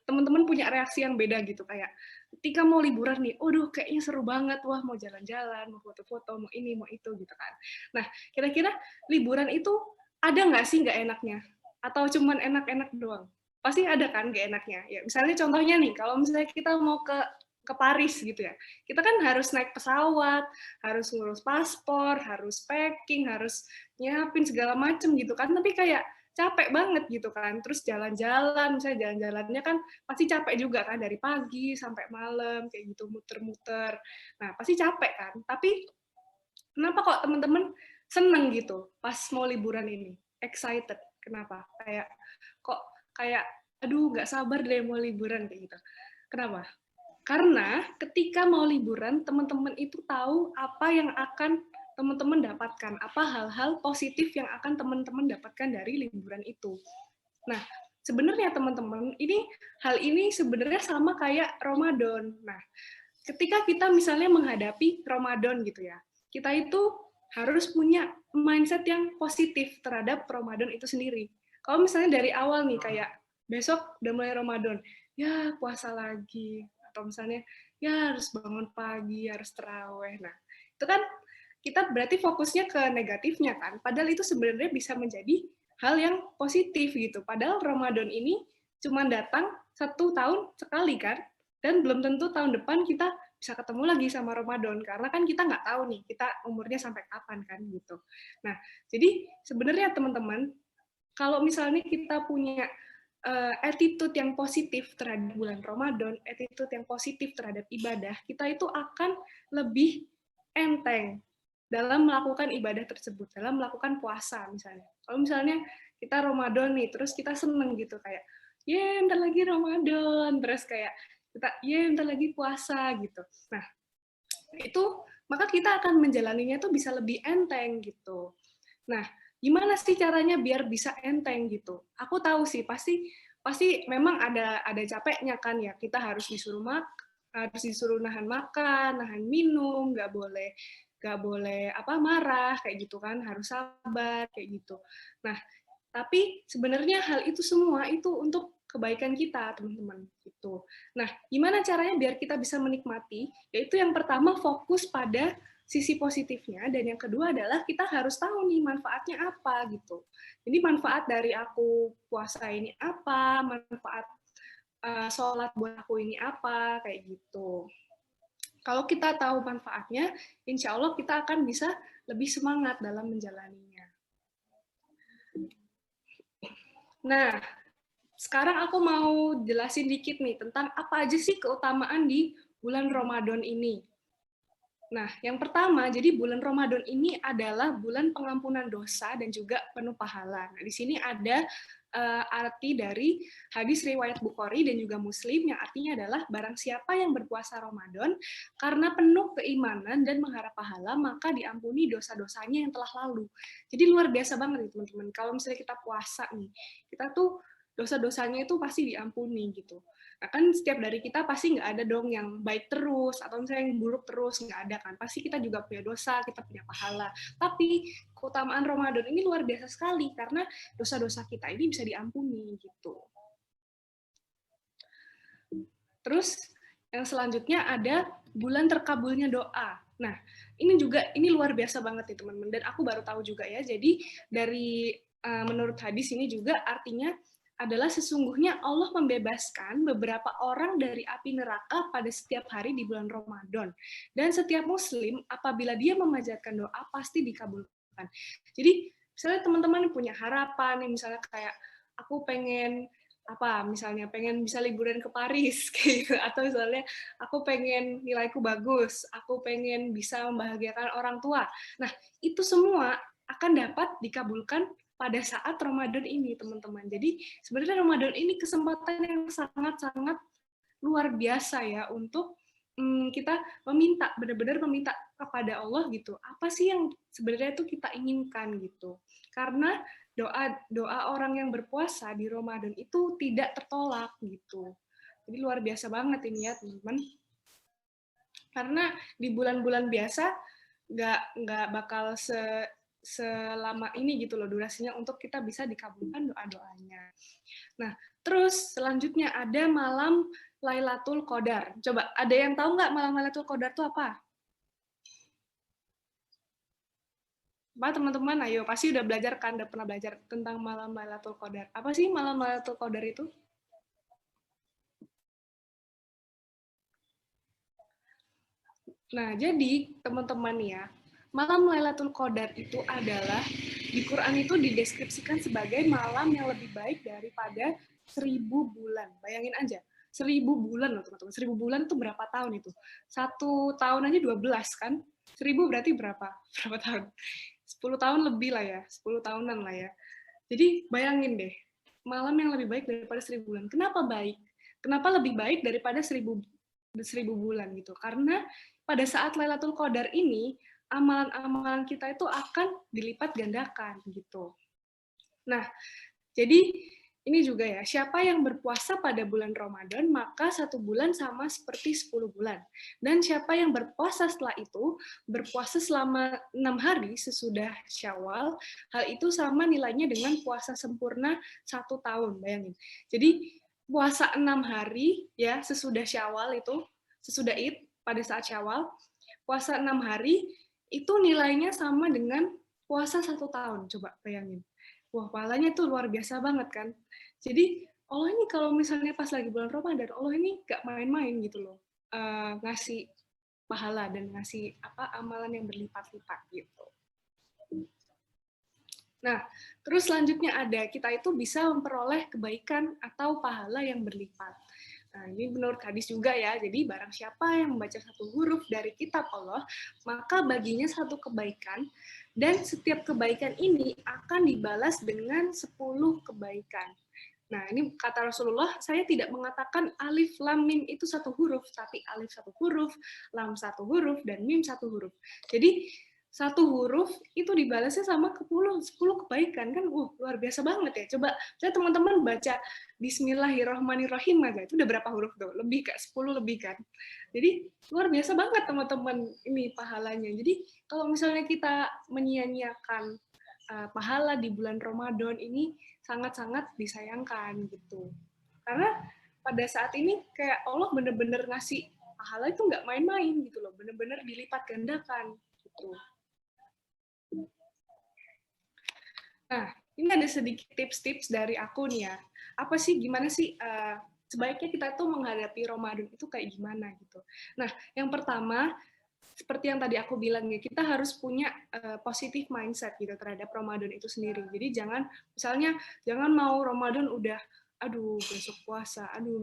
teman-teman punya reaksi yang beda gitu, kayak ketika mau liburan nih, aduh kayaknya seru banget, wah mau jalan-jalan, mau foto-foto, mau ini, mau itu gitu kan. Nah, kira-kira liburan itu ada nggak sih nggak enaknya? Atau cuman enak-enak doang? Pasti ada kan nggak enaknya. Ya, misalnya contohnya nih, kalau misalnya kita mau ke Paris gitu ya, kita kan harus naik pesawat, harus ngurus paspor, harus packing, harus nyiapin segala macem gitu kan, tapi kayak capek banget gitu kan, terus jalan-jalan, misalnya jalan-jalannya kan pasti capek juga kan, dari pagi sampai malam, kayak gitu, muter-muter, nah pasti capek kan, tapi kenapa kok teman-teman seneng gitu pas mau liburan ini, excited, kenapa? Kok kayak, aduh nggak sabar deh mau liburan, kayak gitu, kenapa? Karena ketika mau liburan, teman-teman itu tahu apa yang akan teman-teman dapatkan, apa hal-hal positif yang akan teman-teman dapatkan dari liburan itu. Nah, sebenarnya teman-teman, hal ini sebenarnya sama kayak Ramadan. Nah, ketika kita misalnya menghadapi Ramadan gitu ya, kita itu harus punya mindset yang positif terhadap Ramadan itu sendiri. Kalau misalnya dari awal nih, kayak besok udah mulai Ramadan, ya puasa lagi, atau misalnya ya harus bangun pagi, harus terawih. Nah, itu kan kita berarti fokusnya ke negatifnya kan, padahal itu sebenarnya bisa menjadi hal yang positif gitu. Padahal Ramadan ini cuma datang 1 tahun sekali kan, dan belum tentu tahun depan kita bisa ketemu lagi sama Ramadan, karena kan kita nggak tahu nih kita umurnya sampai kapan kan gitu. Nah, jadi sebenarnya teman-teman, kalau misalnya kita punya attitude yang positif terhadap bulan Ramadan, attitude yang positif terhadap ibadah, kita itu akan lebih enteng dalam melakukan ibadah tersebut, dalam melakukan puasa misalnya. Kalau misalnya kita Ramadan nih, terus kita seneng gitu, kayak, ya ntar lagi Ramadan, terus kayak, kita, ya ntar lagi puasa gitu. Nah, itu, maka kita akan menjalaninya tuh bisa lebih enteng gitu. Nah, gimana sih caranya biar bisa enteng gitu? Aku tahu sih, pasti memang ada capeknya kan ya. Kita harus disuruh nahan makan, nahan minum, nggak boleh marah kayak gitu kan, harus sabar kayak gitu. Nah, tapi sebenarnya hal itu semua itu untuk kebaikan kita, teman-teman. Gitu. Nah, gimana caranya biar kita bisa menikmati? Yaitu yang pertama fokus pada sisi positifnya, dan yang kedua adalah kita harus tahu nih manfaatnya apa gitu. Jadi manfaat dari aku puasa ini apa, manfaat sholat buat aku ini apa, kayak gitu. Kalau kita tahu manfaatnya, insya Allah kita akan bisa lebih semangat dalam menjalaninya. Nah, sekarang aku mau jelasin dikit nih tentang apa aja sih keutamaan di bulan Ramadan ini. Nah, yang pertama, jadi bulan Ramadan ini adalah bulan pengampunan dosa dan juga penuh pahala. Nah, di sini ada arti dari hadis riwayat Bukhari dan juga Muslim yang artinya adalah barang siapa yang berpuasa Ramadan karena penuh keimanan dan mengharap pahala, maka diampuni dosa-dosanya yang telah lalu. Jadi luar biasa banget nih teman-teman. Kalau misalnya kita puasa nih, kita tuh dosa-dosanya itu pasti diampuni gitu. Nah, kan setiap dari kita pasti nggak ada dong yang baik terus, atau misalnya yang buruk terus, nggak ada kan. Pasti kita juga punya dosa, kita punya pahala. Tapi keutamaan Ramadan ini luar biasa sekali, karena dosa-dosa kita ini bisa diampuni gitu. Terus yang selanjutnya ada bulan terkabulnya doa. Nah, ini luar biasa banget nih teman-teman, dan aku baru tahu juga ya. Jadi dari menurut hadis ini juga artinya adalah sesungguhnya Allah membebaskan beberapa orang dari api neraka pada setiap hari di bulan Ramadan. Dan setiap muslim apabila dia memanjatkan doa pasti dikabulkan. Jadi misalnya teman-teman punya harapan, misalnya kayak aku pengen misalnya pengen bisa liburan ke Paris kayak gitu, atau misalnya aku pengen nilaiku bagus, aku pengen bisa membahagiakan orang tua. Nah, itu semua akan dapat dikabulkan pada saat Ramadan ini, teman-teman. Jadi sebenarnya Ramadan ini kesempatan yang sangat-sangat luar biasa ya untuk kita benar-benar meminta kepada Allah gitu. Apa sih yang sebenarnya itu kita inginkan gitu. Karena doa orang yang berpuasa di Ramadan itu tidak tertolak gitu. Jadi luar biasa banget ini ya, teman-teman. Karena di bulan-bulan biasa nggak bakal selama ini gitu loh durasinya untuk kita bisa dikabulkan doa-doanya. Nah, terus selanjutnya ada malam Lailatul Qadar. Coba, ada yang tahu nggak malam Lailatul Qadar itu apa? Apa teman-teman? Ayo, pasti udah belajar kan, udah pernah belajar tentang malam Lailatul Qadar. Apa sih malam Lailatul Qadar itu? Nah, jadi teman-teman ya, malam Lailatul Qadar itu adalah di Quran itu dideskripsikan sebagai malam yang lebih baik daripada 1000 bulan. Bayangin aja, 1000 bulan loh teman-teman. 1000 bulan itu berapa tahun itu? 1 tahun aja 12 kan? 1000 berarti berapa? Berapa tahun? 10 tahun lebih lah ya, 10 tahunan lah ya. Jadi bayangin deh, malam yang lebih baik daripada 1000 bulan. Kenapa baik? Kenapa lebih baik daripada 1000 bulan gitu? Karena pada saat Lailatul Qadar ini, amalan-amalan kita itu akan dilipat gandakan gitu. Nah, jadi ini juga ya, siapa yang berpuasa pada bulan Ramadan, maka 1 bulan sama seperti 10 bulan. Dan siapa yang berpuasa setelah itu, berpuasa selama 6 hari sesudah Syawal, hal itu sama nilainya dengan puasa sempurna 1 tahun, bayangin. Jadi puasa 6 hari ya sesudah Syawal itu, sesudah Id pada saat Syawal, puasa 6 hari itu nilainya sama dengan puasa 1 tahun, coba bayangin. Wah, pahalanya tuh luar biasa banget kan. Jadi Allah ini kalau misalnya pas lagi bulan Ramadan, Allah ini gak main-main gitu loh, ngasih pahala dan ngasih amalan yang berlipat-lipat gitu. Nah, terus selanjutnya ada kita itu bisa memperoleh kebaikan atau pahala yang berlipat. Nah, ini menurut hadis juga ya. Jadi barang siapa yang membaca 1 huruf dari kitab Allah, maka baginya 1 kebaikan, dan setiap kebaikan ini akan dibalas dengan 10 kebaikan. Nah, ini kata Rasulullah, saya tidak mengatakan alif lam mim itu 1 huruf, tapi alif 1 huruf, lam 1 huruf, dan mim 1 huruf. Jadi 1 huruf itu dibalasnya sama 10 kebaikan kan, luar biasa banget ya. Coba saya teman-teman baca Bismillahirrahmanirrahim aja, itu udah berapa huruf tuh? Lebih, 10 lebih kan. Jadi luar biasa banget teman-teman ini pahalanya. Jadi kalau misalnya kita menyia-nyiakan pahala di bulan Ramadan ini sangat-sangat disayangkan gitu. Karena pada saat ini kayak Allah bener-bener ngasih pahala itu nggak main-main gitu loh, bener-bener dilipat gandakan gitu. Nah, ini ada sedikit tips-tips dari aku nih ya. Apa sih, gimana sih sebaiknya kita tuh menghadapi Ramadan itu kayak gimana gitu. Nah, yang pertama seperti yang tadi aku bilang ya, kita harus punya positive mindset gitu terhadap Ramadan itu sendiri. Jadi jangan mau Ramadan udah aduh besok puasa, aduh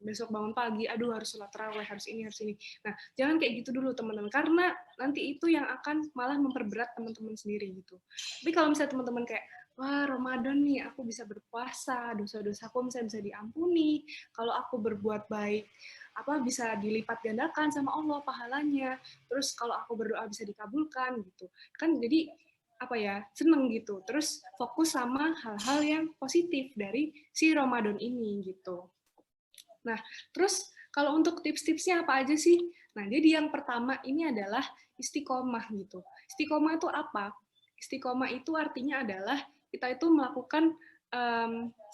besok bangun pagi, aduh harus sholat tarawih, harus ini, harus ini. Nah, jangan kayak gitu dulu teman-teman, karena nanti itu yang akan malah memperberat teman-teman sendiri gitu. Tapi kalau misalnya teman-teman kayak, wah Ramadan nih, aku bisa berpuasa, dosa-dosaku bisa diampuni, kalau aku berbuat baik, bisa dilipat gandakan sama Allah pahalanya, terus kalau aku berdoa bisa dikabulkan gitu. Kan jadi seneng gitu, terus fokus sama hal-hal yang positif dari si Ramadan ini gitu. Nah, terus kalau untuk tips-tipsnya apa aja sih? Nah, jadi yang pertama ini adalah istiqomah gitu. Istiqomah itu apa? Istiqomah itu artinya adalah kita itu melakukan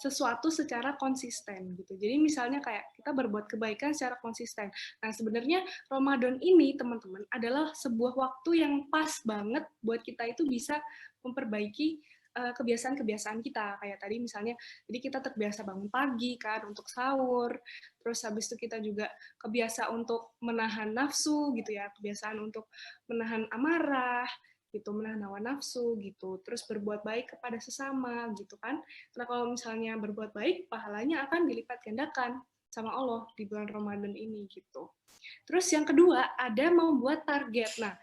sesuatu secara konsisten gitu. Jadi misalnya kayak kita berbuat kebaikan secara konsisten. Nah, sebenarnya Ramadan ini teman-teman adalah sebuah waktu yang pas banget buat kita itu bisa memperbaiki kebiasaan-kebiasaan kita. Kayak tadi misalnya, jadi kita terbiasa bangun pagi kan untuk sahur, terus habis itu kita juga kebiasa untuk menahan nafsu gitu ya, kebiasaan untuk menahan amarah, gitu, menahan hawa nafsu gitu, terus berbuat baik kepada sesama gitu kan. Karena kalau misalnya berbuat baik, pahalanya akan dilipat gandakan sama Allah di bulan Ramadan ini gitu. Terus yang kedua, ada membuat target. Nah,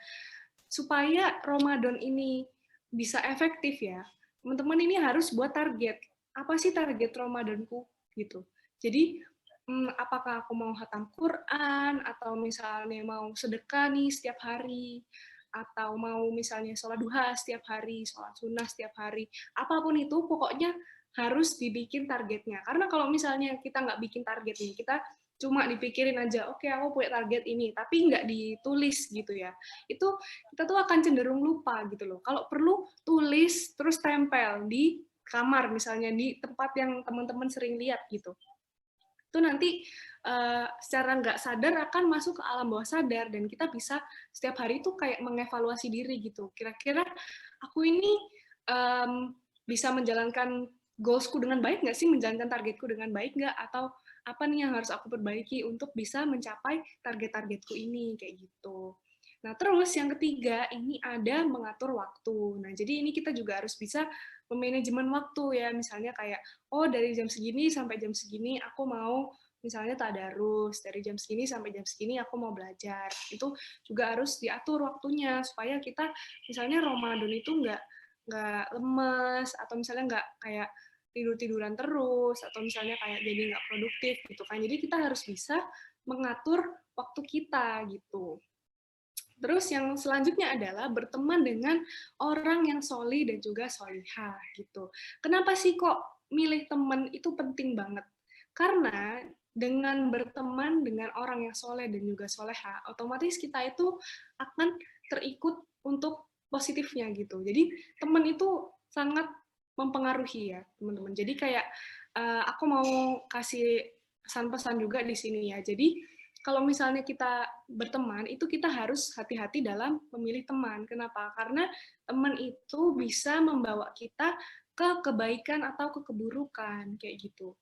supaya Ramadan ini bisa efektif ya, teman-teman ini harus buat target. Apa sih target Ramadanku gitu. Jadi apakah aku mau khatam Quran, atau misalnya mau sedekah nih setiap hari, atau mau misalnya sholat duha setiap hari, sholat sunnah setiap hari, apapun itu pokoknya harus dibikin targetnya. Karena kalau misalnya kita nggak bikin target nih, kita cuma dipikirin aja, oke aku punya target ini, tapi nggak ditulis gitu ya, itu kita tuh akan cenderung lupa gitu loh. Kalau perlu tulis terus tempel di kamar misalnya, di tempat yang teman-teman sering lihat gitu. Itu nanti secara nggak sadar akan masuk ke alam bawah sadar, dan kita bisa setiap hari itu kayak mengevaluasi diri gitu. Kira-kira aku ini bisa menjalankan goalsku dengan baik nggak sih, menjalankan targetku dengan baik nggak, atau apa nih yang harus aku perbaiki untuk bisa mencapai target-targetku ini, kayak gitu. Nah, terus yang ketiga, ini ada mengatur waktu. Nah, jadi ini kita juga harus bisa memanajemen waktu ya, misalnya kayak, oh dari jam segini sampai jam segini aku mau misalnya tadarus, dari jam segini sampai jam segini aku mau belajar. Itu juga harus diatur waktunya, supaya kita misalnya Ramadan itu nggak lemes, atau misalnya nggak kayak tidur-tiduran terus, atau misalnya kayak jadi nggak produktif gitu kan. Jadi kita harus bisa mengatur waktu kita gitu. Terus yang selanjutnya adalah berteman dengan orang yang soli dan juga solihah gitu. Kenapa sih kok milih teman itu penting banget? Karena dengan berteman dengan orang yang soleh dan juga soleha, otomatis kita itu akan terikut untuk positifnya gitu. Jadi teman itu sangat mempengaruhi ya teman-teman. Jadi kayak aku mau kasih pesan-pesan juga di sini ya. Jadi kalau misalnya kita berteman, itu kita harus hati-hati dalam memilih teman. Kenapa? Karena teman itu bisa membawa kita ke kebaikan atau ke keburukan, kayak gitu.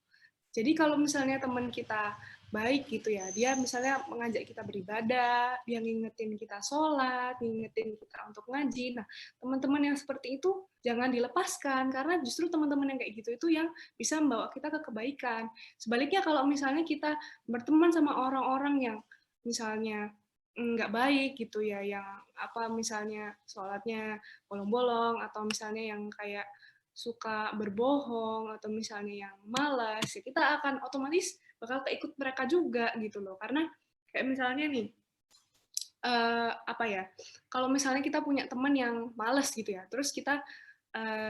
Jadi kalau misalnya teman kita baik gitu ya, dia misalnya mengajak kita beribadah, dia ngingetin kita sholat, ngingetin kita untuk ngaji. Nah, teman-teman yang seperti itu jangan dilepaskan, karena justru teman-teman yang kayak gitu itu yang bisa membawa kita ke kebaikan. Sebaliknya kalau misalnya kita berteman sama orang-orang yang misalnya nggak baik gitu ya, yang misalnya sholatnya bolong-bolong, atau misalnya yang kayak suka berbohong, atau misalnya yang malas, ya kita akan otomatis bakal keikut mereka juga gitu loh. Karena kayak misalnya nih, kalau misalnya kita punya teman yang malas gitu ya, terus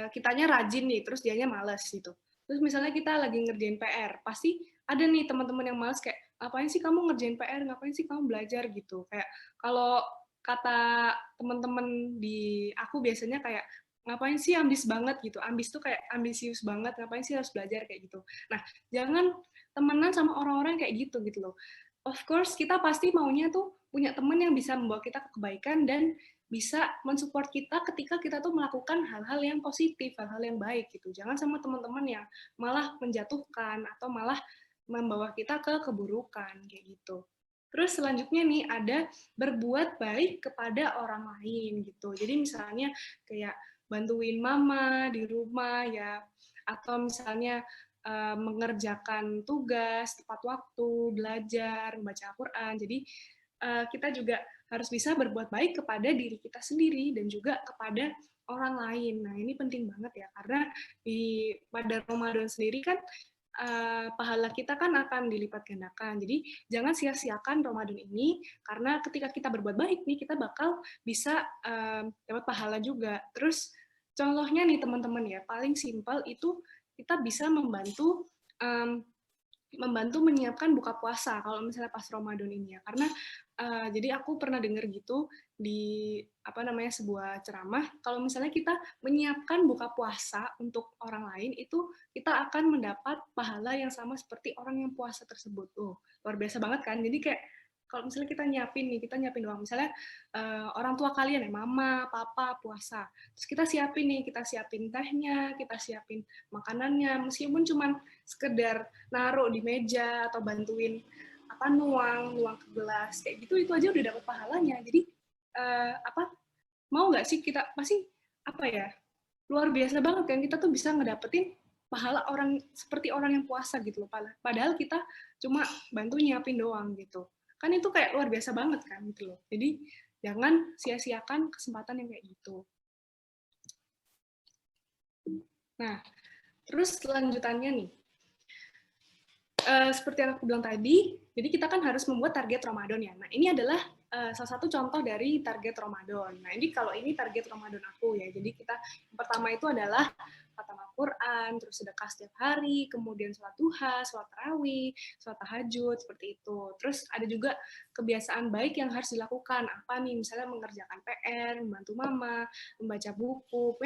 kitanya rajin nih, terus dianya malas gitu. Terus misalnya kita lagi ngerjain PR, pasti ada nih teman-teman yang malas kayak, ngapain sih kamu ngerjain PR, ngapain sih kamu belajar gitu. Kayak kalau kata teman-teman di aku biasanya kayak, ngapain sih ambis banget gitu. Ambis tuh kayak ambisius banget, ngapain sih harus belajar kayak gitu. Nah, jangan temenan sama orang-orang kayak gitu gitu loh. Of course, kita pasti maunya tuh punya teman yang bisa membawa kita ke kebaikan dan bisa mensupport kita ketika kita tuh melakukan hal-hal yang positif, hal-hal yang baik gitu. Jangan sama teman-teman yang malah menjatuhkan atau malah membawa kita ke keburukan kayak gitu. Terus selanjutnya nih ada berbuat baik kepada orang lain gitu. Jadi misalnya kayak bantuin mama di rumah ya, atau misalnya mengerjakan tugas tepat waktu, belajar, membaca Al-Quran. Jadi kita juga harus bisa berbuat baik kepada diri kita sendiri dan juga kepada orang lain. Nah, ini penting banget ya, karena pada Ramadan sendiri kan pahala kita kan akan dilipat gandakan. Jadi jangan sia-siakan Ramadan ini, karena ketika kita berbuat baik nih, kita bakal bisa dapat pahala juga. Terus contohnya nih teman-teman ya, paling simpel itu kita bisa membantu menyiapkan buka puasa kalau misalnya pas Ramadan ini ya, karena jadi aku pernah dengar gitu di sebuah ceramah, kalau misalnya kita menyiapkan buka puasa untuk orang lain, itu kita akan mendapat pahala yang sama seperti orang yang puasa tersebut. Luar biasa banget kan. Jadi kayak kalau misalnya kita nyiapin doang, misalnya orang tua kalian ya, mama, papa puasa, terus kita siapin tehnya, kita siapin makanannya, meskipun cuman sekedar naruh di meja atau bantuin nuang ke gelas kayak gitu, itu aja udah dapat pahalanya. Jadi mau nggak sih kita pasti luar biasa banget kan, kita tuh bisa ngedapetin pahala orang seperti orang yang puasa gitu loh, padahal kita cuma bantu nyiapin doang gitu kan, itu kayak luar biasa banget kan gitu loh. Jadi jangan sia-siakan kesempatan yang kayak gitu. Nah, terus lanjutannya nih, seperti yang aku bilang tadi, jadi kita kan harus membuat target Ramadan ya. Nah, ini adalah salah satu contoh dari target Ramadan. Nah, ini kalau ini target Ramadan aku ya. Jadi yang pertama itu adalah khatam Al-Quran, terus sedekah setiap hari, kemudian sholat duha, sholat tarawih, sholat tahajud, seperti itu. Terus ada juga kebiasaan baik yang harus dilakukan. Apa nih? Misalnya mengerjakan PR, membantu mama, membaca buku,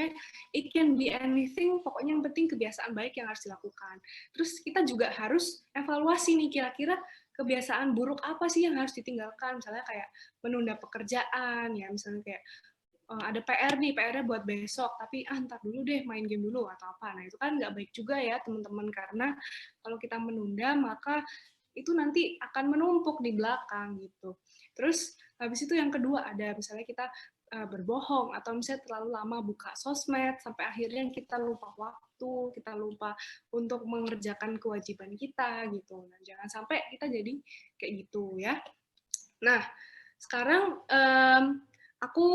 it can be anything, pokoknya yang penting kebiasaan baik yang harus dilakukan. Terus kita juga harus evaluasi nih, kira-kira kebiasaan buruk apa sih yang harus ditinggalkan, misalnya kayak menunda pekerjaan, ya misalnya kayak ada PR nih, PR-nya buat besok, tapi ntar dulu deh, main game dulu atau apa. Nah, itu kan nggak baik juga ya, teman-teman, karena kalau kita menunda, maka itu nanti akan menumpuk di belakang gitu. Terus habis itu yang kedua ada misalnya kita berbohong atau misalnya terlalu lama buka sosmed sampai akhirnya kita lupa waktu, kita lupa untuk mengerjakan kewajiban kita gitu. Nah, jangan sampai kita jadi kayak gitu ya. Nah, sekarang aku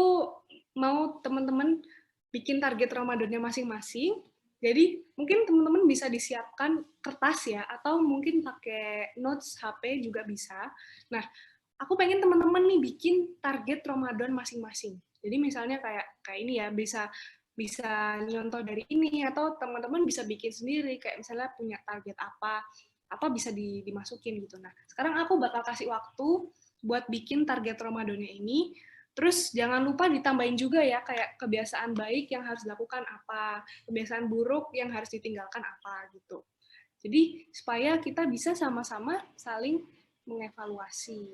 mau teman-teman bikin target Ramadannya masing-masing. Jadi mungkin teman-teman bisa disiapkan kertas ya, atau mungkin pakai notes HP juga bisa. Nah, aku pengen teman-teman nih bikin target Ramadan masing-masing. Jadi misalnya kayak ini ya, bisa nyontoh dari ini, atau teman-teman bisa bikin sendiri, kayak misalnya punya target apa bisa dimasukin gitu. Nah, sekarang aku bakal kasih waktu buat bikin target Ramadannya ini. Terus jangan lupa ditambahin juga ya, kayak kebiasaan baik yang harus dilakukan apa, kebiasaan buruk yang harus ditinggalkan apa gitu. Jadi supaya kita bisa sama-sama saling mengevaluasi.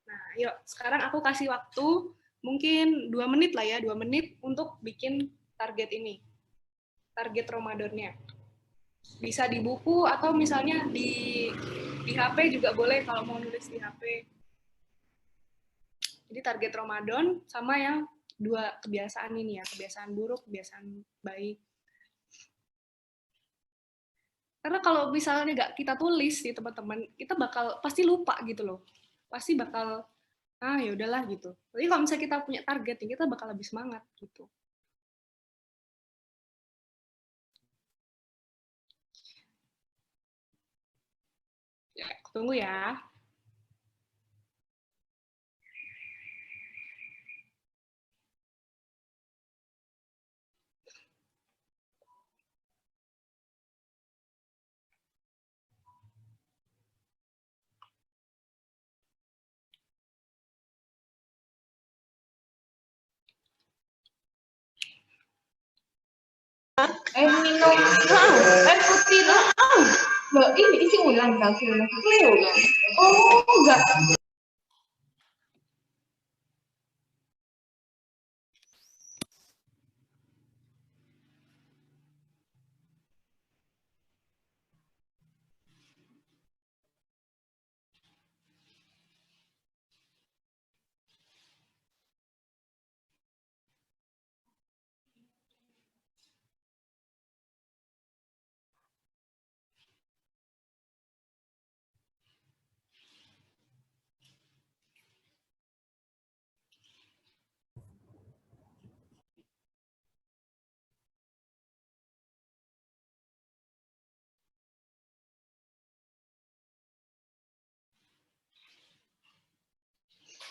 Nah, yuk sekarang aku kasih waktu mungkin 2 menit lah ya, 2 menit untuk bikin target ini, target Ramadannya. Bisa di buku atau misalnya di HP juga boleh kalau mau nulis di HP. Jadi target Ramadan sama yang 2 kebiasaan ini ya, kebiasaan buruk, kebiasaan baik. Karena kalau misalnya nggak kita tulis di teman-teman, kita bakal pasti lupa gitu loh. Pasti bakal ya udahlah gitu. Tapi kalau misalnya kita punya target, kita bakal lebih semangat gitu. Ya, tunggu ya. Minum air putih Mbak, ini isi ulang kan? Cleo kan? Oh, enggak.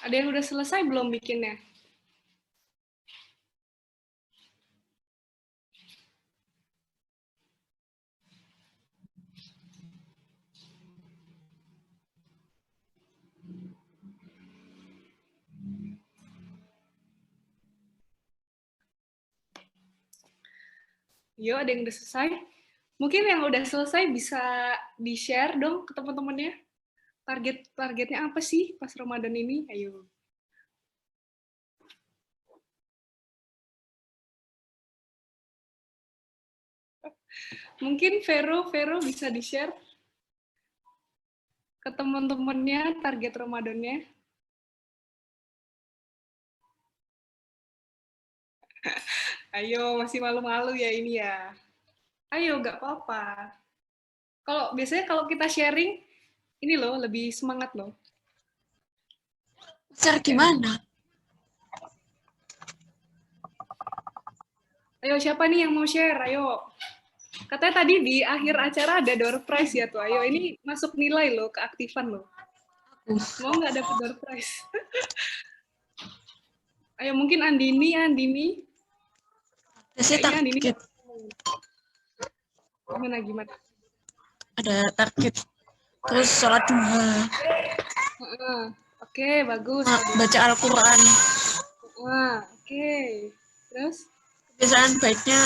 Ada yang udah selesai belum bikinnya? Yo, ada yang udah selesai? Mungkin yang udah selesai bisa di-share dong ke teman-temannya. Targetnya apa sih pas Ramadan ini? Ayo. Mungkin Vero bisa di-share ke teman-temannya target Ramadannya. Ayo, masih malu-malu ya ini ya. Ayo, nggak apa-apa. Biasanya kalau kita sharing, ini loh, lebih semangat loh. Share gimana? Ayo, siapa nih yang mau share? Ayo. Katanya tadi di akhir acara ada door prize ya tuh. Ayo, ini masuk nilai loh, keaktifan loh. Mau nggak dapat door prize? Ayo, mungkin Andini. Biasanya Kayaknya Andini. target. Gimana? Ada target. Terus sholat duha. Oke, bagus. Baca Al-Quran. Oke. Terus? Kebiasaan baiknya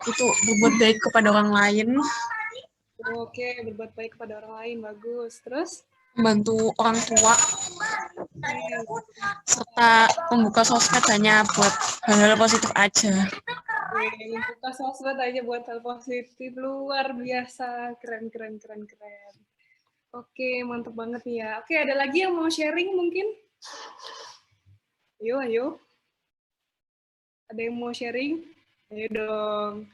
itu berbuat baik kepada orang lain. Oke, berbuat baik kepada orang lain. Bagus. Terus? Membantu orang tua. Serta membuka sosmed hanya buat hal-hal positif aja. Membuka sosmed aja buat hal positif. Luar biasa. Keren. Oke, mantap banget nih ya. Oke, ada lagi yang mau sharing mungkin? Ayo. Ada yang mau sharing? Ayo dong.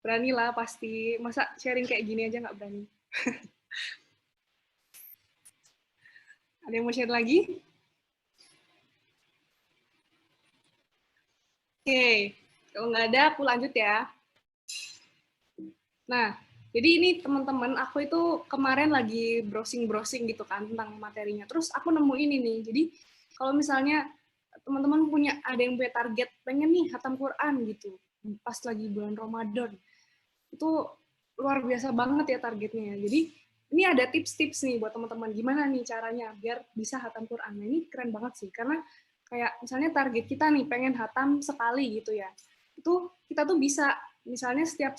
Beranilah pasti. Masa sharing kayak gini aja nggak berani? Ada yang mau share lagi? Oke, kalau nggak ada aku lanjut ya. Nah, jadi ini teman-teman, aku itu kemarin lagi browsing gitu kan tentang materinya. Terus aku nemu ini nih. Jadi kalau misalnya teman-teman ada yang punya target pengen nih khatam Quran gitu pas lagi bulan Ramadan, itu luar biasa banget ya targetnya. Jadi ini ada tips-tips nih buat teman-teman gimana nih caranya biar bisa khatam Quran. Nah, ini keren banget sih karena kayak misalnya target kita nih pengen khatam sekali gitu ya. Itu kita tuh bisa misalnya setiap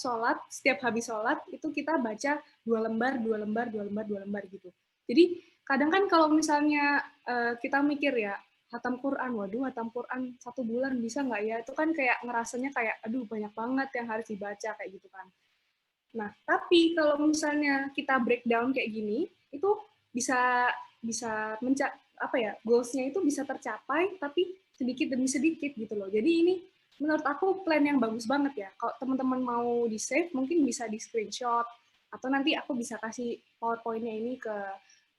habis sholat itu kita baca 2 lembar gitu. Jadi kadang kan kalau misalnya kita mikir ya khatam Quran, waduh khatam Quran 1 bulan bisa nggak ya? Itu kan kayak ngerasanya kayak aduh banyak banget yang harus dibaca kayak gitu kan. Nah, tapi kalau misalnya kita breakdown kayak gini, itu bisa goals-nya itu bisa tercapai tapi sedikit demi sedikit gitu loh. Jadi ini menurut aku plan yang bagus banget ya. Kalau teman-teman mau di-save mungkin bisa di screenshot atau nanti aku bisa kasih PowerPoint-nya ini ke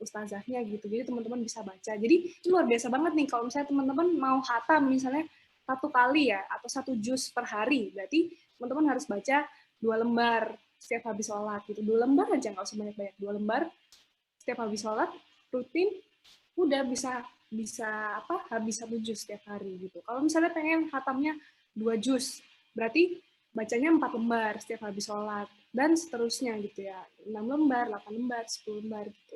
ustazahnya gitu. Jadi teman-teman bisa baca. Jadi itu luar biasa banget nih kalau misalnya teman-teman mau khatam misalnya 1 kali ya atau 1 juz per hari. Berarti teman-teman harus baca 2 lembar setiap habis sholat gitu. 2 lembar aja, nggak usah banyak-banyak. 2 lembar setiap habis sholat, rutin, udah bisa habis 1 juz setiap hari gitu. Kalau misalnya pengen khatamnya 2 juz, berarti bacanya 4 lembar setiap habis sholat dan seterusnya gitu ya. 6 lembar, 8 lembar, 10 lembar gitu.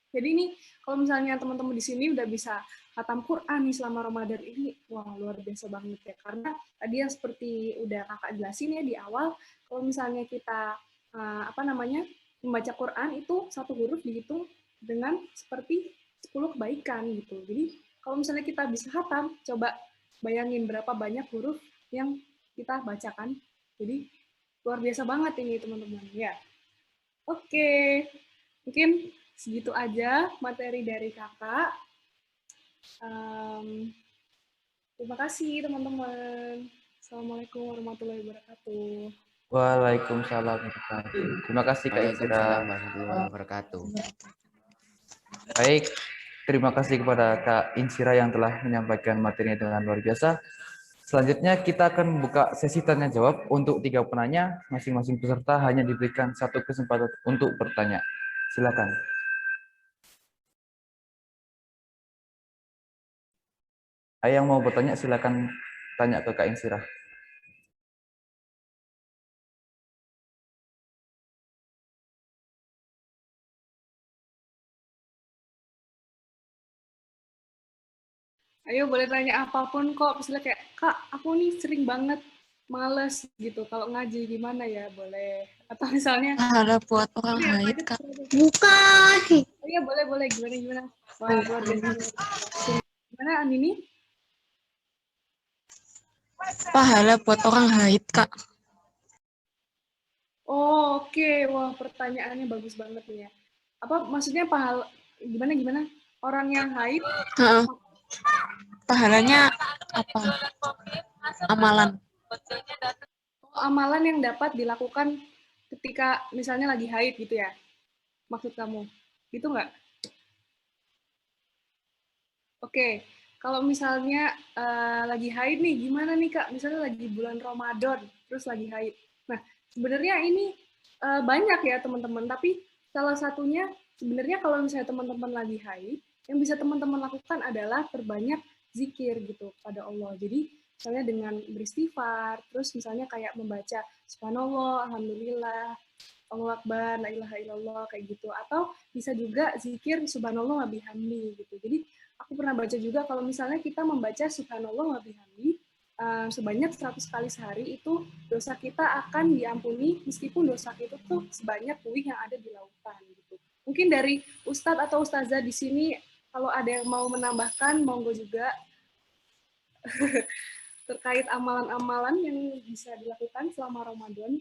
Jadi ini kalau misalnya teman-teman di sini udah bisa khatam Quran nih selama Ramadan ini, wah luar biasa banget ya. Karena tadi yang seperti udah kakak jelasin ya di awal, kalau misalnya kita membaca Quran itu 1 huruf dihitung dengan seperti 10 kebaikan gitu. Jadi kalau misalnya kita bisa khatam, coba bayangin berapa banyak huruf yang kita bacakan. Jadi luar biasa banget ini teman-teman ya. Oke, mungkin segitu aja materi dari kakak. Terima kasih teman-teman. Assalamualaikum warahmatullahi wabarakatuh. Waalaikumsalam warahmatullahi wabarakatuh. Terima kasih Kak Insira. Waalaikumsalam warahmatullahi wabarakatuh. Baik, terima kasih kepada Kak Insira yang telah menyampaikan materinya dengan luar biasa. Selanjutnya kita akan membuka sesi tanya jawab untuk 3 penanya. Masing-masing peserta hanya diberikan 1 kesempatan untuk bertanya. Silakan. Ayo yang mau bertanya silakan tanya ke Kak Insirah. Ayo boleh tanya apapun kok. Misalnya kayak, Kak, aku nih sering banget males gitu. Kalau ngaji gimana ya? Boleh. Atau misalnya, Pahala buat orang ini apa haid, aja Kak. terserah deh. Bukan. Oh, iya, boleh, boleh. Gimana, gimana? Wah, luar biasa. Gimana, Andini? Pahala buat orang haid, Kak. Oh, oke. Wah, pertanyaannya bagus banget nih ya. Apa maksudnya pahala, gimana, gimana? Orang yang haid, Heeh. Pahalanya apa? Amalan. amalan yang dapat dilakukan ketika misalnya lagi haid gitu ya? Maksud kamu? Gitu nggak? Oke, kalau misalnya lagi haid nih, gimana nih Kak? Misalnya lagi bulan Ramadan, terus lagi haid. Nah, sebenarnya ini banyak ya teman-teman, tapi salah satunya sebenarnya kalau misalnya teman-teman lagi haid, yang bisa teman-teman lakukan adalah perbanyak zikir gitu pada Allah. Jadi misalnya dengan beristighfar, terus misalnya kayak membaca Subhanallah, Alhamdulillah, Allah Akbar, La ilaha illallah, kayak gitu. Atau bisa juga zikir Subhanallah wa bihamdi gitu. Jadi aku pernah baca juga kalau misalnya kita membaca Subhanallah wa bihamdi sebanyak 100 kali sehari itu dosa kita akan diampuni meskipun dosa itu tuh sebanyak buih yang ada di lautan gitu. Mungkin dari Ustadz atau Ustazah di sini kalau ada yang mau menambahkan monggo juga terkait amalan-amalan yang bisa dilakukan selama Ramadan.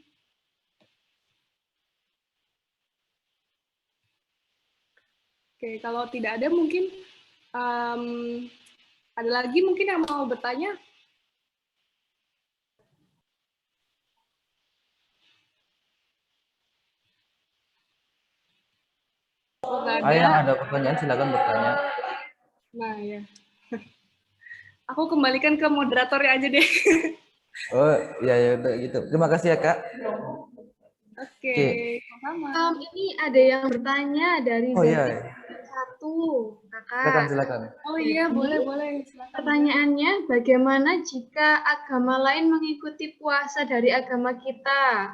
Oke, kalau tidak ada mungkin um, ada lagi mungkin yang mau bertanya? Oh, nggak Ayo yang ada. ada pertanyaan silakan bertanya. Nah, ya. Aku kembalikan ke moderatornya aja deh. Oh, ya ya udah gitu. Terima kasih ya, Kak. Oke, Oke. sama. Ini ada yang bertanya dari Oh iya. Zainab 1, Silakan Kakak. silakan. Oh iya, Jadi, boleh, boleh. Silakan. pertanyaannya, bagaimana jika agama lain mengikuti puasa dari agama kita?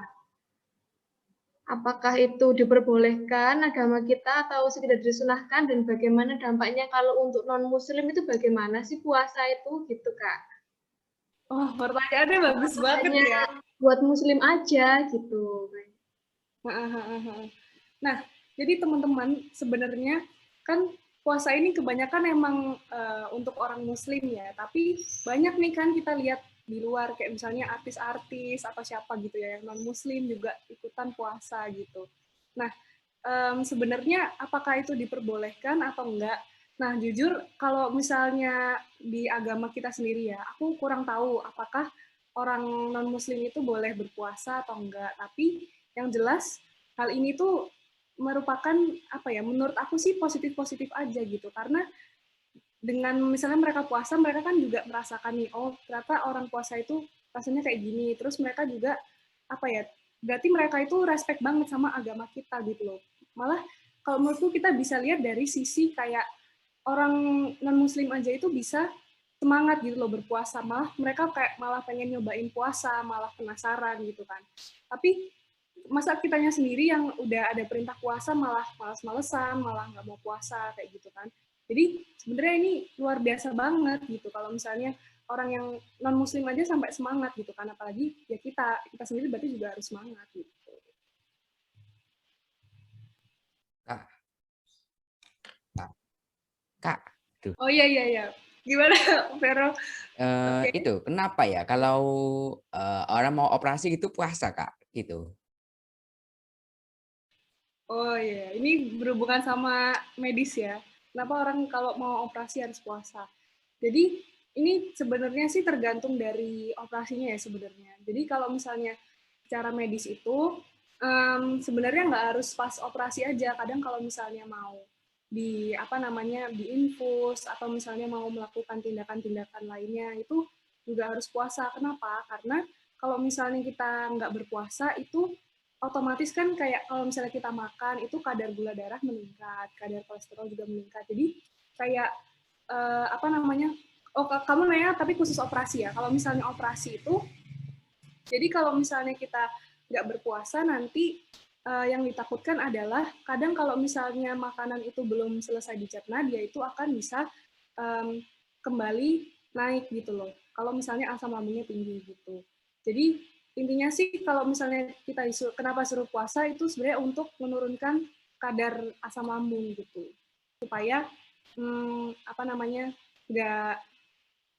Apakah itu diperbolehkan agama kita atau sekedar disunahkan, dan bagaimana dampaknya kalau untuk non-muslim itu bagaimana sih puasa itu gitu, Kak? Oh, pertanyaannya bagus banget Hanya ya. buat muslim aja gitu. Nah, jadi teman-teman sebenarnya kan puasa ini kebanyakan emang untuk orang muslim ya, tapi banyak nih kan kita lihat di luar kayak misalnya artis-artis atau siapa gitu ya yang non muslim juga ikutan puasa gitu. Nah, sebenarnya apakah itu diperbolehkan atau enggak? Nah, jujur kalau misalnya di agama kita sendiri ya, aku kurang tahu apakah orang non-muslim itu boleh berpuasa atau enggak. Tapi yang jelas hal ini tuh merupakan apa ya? Menurut aku sih positif-positif aja gitu. Karena dengan misalnya mereka puasa, mereka kan juga merasakan nih, oh ternyata orang puasa itu rasanya kayak gini. Terus mereka juga apa ya? Berarti mereka itu respect banget sama agama kita gitu loh. Malah kalau menurutku kita bisa lihat dari sisi kayak orang non muslim aja itu bisa semangat gitu loh berpuasa, malah mereka kayak malah pengen nyobain puasa, malah penasaran gitu kan. Tapi masa kitanya sendiri yang udah ada perintah puasa malah males-malesan, malah nggak mau puasa kayak gitu kan. Jadi sebenarnya ini luar biasa banget gitu kalau misalnya orang yang non muslim aja sampai semangat gitu kan, apalagi ya kita sendiri berarti juga harus semangat gitu. Kak, Kak, Kak. Tuh. Oh iya iya iya. Gimana Vero? Oke. Itu kenapa ya kalau orang mau operasi gitu puasa, Kak? Gitu. Oh iya, ini berhubungan sama medis ya. Kenapa orang kalau mau operasi harus puasa? Jadi ini sebenarnya sih tergantung dari operasinya ya sebenarnya. Jadi kalau misalnya secara medis itu sebenarnya nggak harus pas operasi aja. Kadang kalau misalnya mau di apa namanya diinfus atau misalnya mau melakukan tindakan-tindakan lainnya itu juga harus puasa. Kenapa? Karena kalau misalnya kita nggak berpuasa itu otomatis kan kayak kalau misalnya kita makan itu kadar gula darah meningkat, kadar kolesterol juga meningkat. Jadi kayak apa namanya Oh, kamu nanya tapi khusus operasi ya. Kalau misalnya operasi itu, jadi kalau misalnya kita nggak berpuasa nanti yang ditakutkan adalah kadang kalau misalnya makanan itu belum selesai dicerna, dia itu akan bisa kembali naik gitu loh. Kalau misalnya asam lambungnya tinggi gitu. Jadi intinya sih kalau misalnya kita kenapa suruh puasa itu sebenarnya untuk menurunkan kadar asam lambung gitu, supaya nggak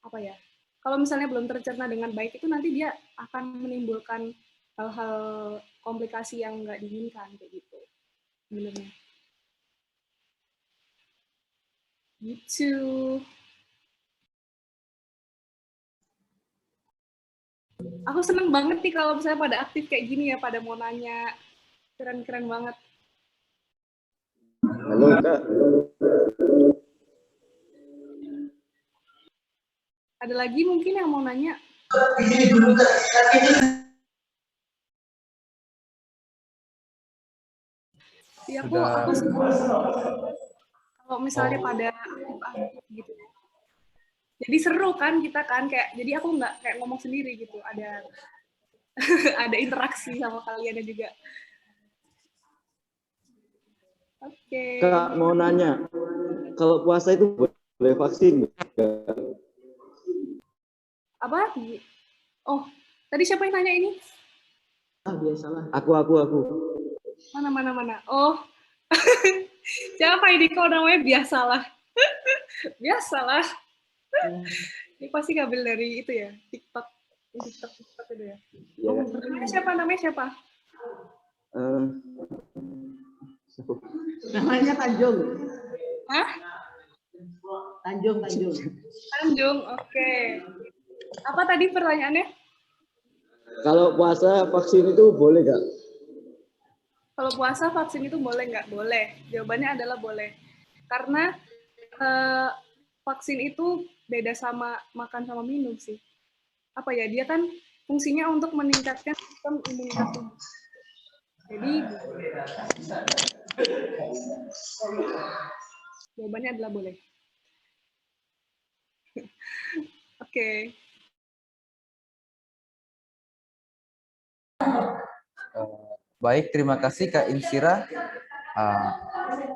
apa ya, kalau misalnya belum tercerna dengan baik itu nanti dia akan menimbulkan hal-hal komplikasi yang nggak diinginkan kayak gitu sebenarnya. Gitu. Aku seneng banget nih kalau misalnya pada aktif kayak gini ya, pada mau nanya. Keren-keren banget. Halo Kak. Ada lagi mungkin yang mau nanya? Ya, aku kalau misalnya pada aktif gitu. Jadi seru kan kita kan, kayak jadi aku nggak kayak ngomong sendiri gitu, ada ada interaksi sama kalian juga. Oke. Kak mau nanya, kalau puasa itu boleh vaksin nggak? Apa? Oh, tadi siapa yang nanya ini? Biasalah. Aku. Mana. Oh, siapa ini kok namanya biasalah? Biasalah. Ini pasti ngambil dari itu ya, TikTok itu ya. Ya, Oh, namanya siapa? Namanya Tanjung. Hah? Tanjung, oke. Apa tadi pertanyaannya? kalau puasa vaksin itu boleh nggak? Kalau puasa vaksin itu boleh nggak? Boleh. Jawabannya adalah boleh. Karena vaksin itu beda sama makan sama minum sih. Apa ya, dia kan fungsinya untuk meningkatkan sistem imunitas tubuh. Jadi jawabannya adalah boleh. Oke. Baik, terima kasih Kak Insira.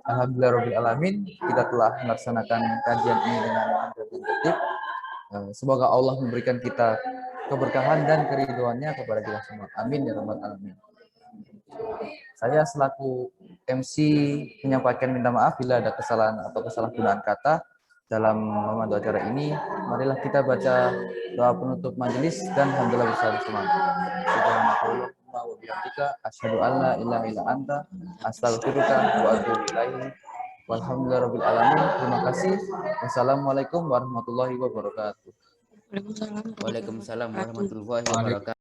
Alhamdulillahirobbilalamin, kita telah melaksanakan kajian ini dengan tertib. Semoga Allah memberikan kita keberkahan dan keriduannya kepada kita semua. Amin ya rabbal alamin. Saya selaku MC menyampaikan minta maaf bila ada kesalahan atau kesalahgunaan kata dalam memandu acara ini. Marilah kita baca doa penutup majelis dan alhamdulillah bersama-sama. Subhanallah wa bihamdika asyhadu an la ilaha illa anta astaghfiruka wa atubu ilaik. Walhamdulillahirabbil alamin. Terima kasih. Wassalamualaikum warahmatullahi wabarakatuh. Waalaikumsalam warahmatullahi wabarakatuh.